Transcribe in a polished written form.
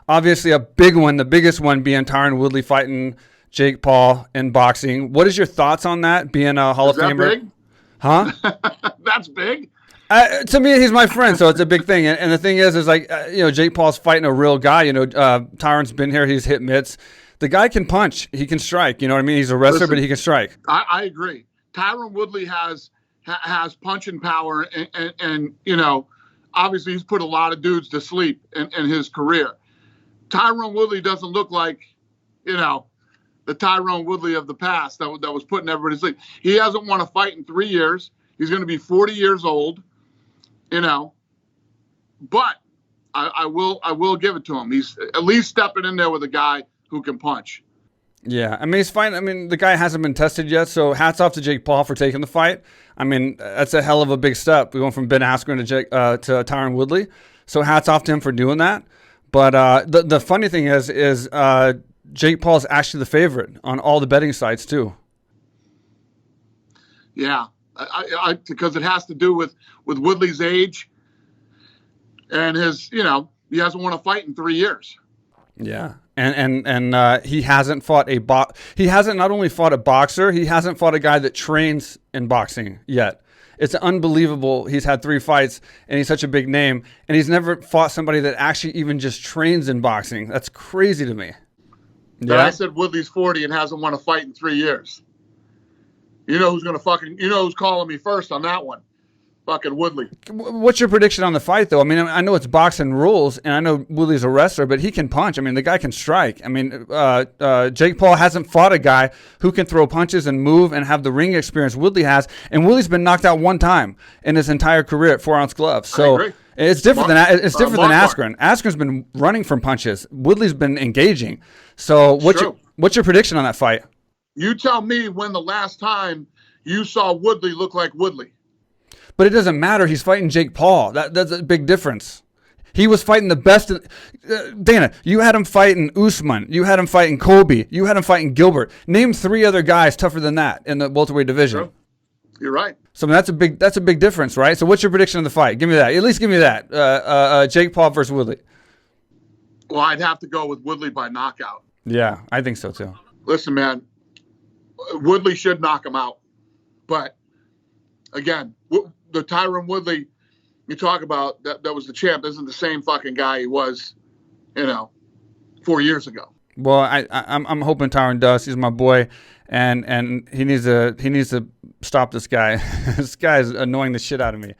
Obviously, a big one, the biggest one being Tyron Woodley fighting Jake Paul in boxing. What is your thoughts on that, being a Hall Is of that Famer? big? Huh? That's big. To me, he's my friend, so it's a big thing. And the thing is like, Jake Paul's fighting a real guy. Tyron's been here. He's hit mitts. The guy can punch. He can strike. You know what I mean? He's a wrestler, Listen, but he can strike. I agree. Tyron Woodley has punching power, and obviously he's put a lot of dudes to sleep in his career. Tyron Woodley doesn't look like, the Tyron Woodley of the past that was putting everybody to sleep. He hasn't won a fight in 3 years. He's going to be 40 years old, but I will give it to him. He's at least stepping in there with a guy who can punch. Yeah, I mean, he's fine. I mean, the guy hasn't been tested yet, so hats off to Jake Paul for taking the fight. I mean, that's a hell of a big step. We went from Ben Askren to Tyron Woodley, so hats off to him for doing that. But the funny thing is Jake Paul's actually the favorite on all the betting sites too. Yeah, because it has to do with Woodley's age and his, he hasn't won a fight in 3 years. Yeah, and he hasn't fought he hasn't not only fought a boxer, he hasn't fought a guy that trains in boxing yet. It's unbelievable. He's had 3 fights, and he's such a big name, and he's never fought somebody that actually even just trains in boxing. That's crazy to me. Yeah, I said Woodley's 40 and hasn't won a fight in 3 years. You know who's who's calling me first on that one? Fucking Woodley. What's your prediction on the fight, though? I mean, I know it's boxing rules, and I know Woodley's a wrestler, but he can punch. I mean, the guy can strike. I mean, Jake Paul hasn't fought a guy who can throw punches and move and have the ring experience Woodley has, and Woodley's been knocked out one time in his entire career at 4-ounce gloves. So it's different than Askren. Askren's been running from punches. Woodley's been engaging. So what's your prediction on that fight? You tell me when the last time you saw Woodley look like Woodley. But it doesn't matter. He's fighting Jake Paul. That's a big difference. He was fighting the best. Dana, you had him fighting Usman. You had him fighting Colby. You had him fighting Gilbert. Name 3 other guys tougher than that in the welterweight division. Sure. You're right. So that's a big difference, right? So what's your prediction of the fight? Give me that. At least give me that. Jake Paul versus Woodley. Well, I'd have to go with Woodley by knockout. Yeah, I think so too. Listen, man, Woodley should knock him out. But again, the Tyron Woodley you talk about that was the champ isn't the same fucking guy he was, 4 years ago. Well, I'm hoping Tyron does. He's my boy, and he needs to stop this guy. This guy is annoying the shit out of me.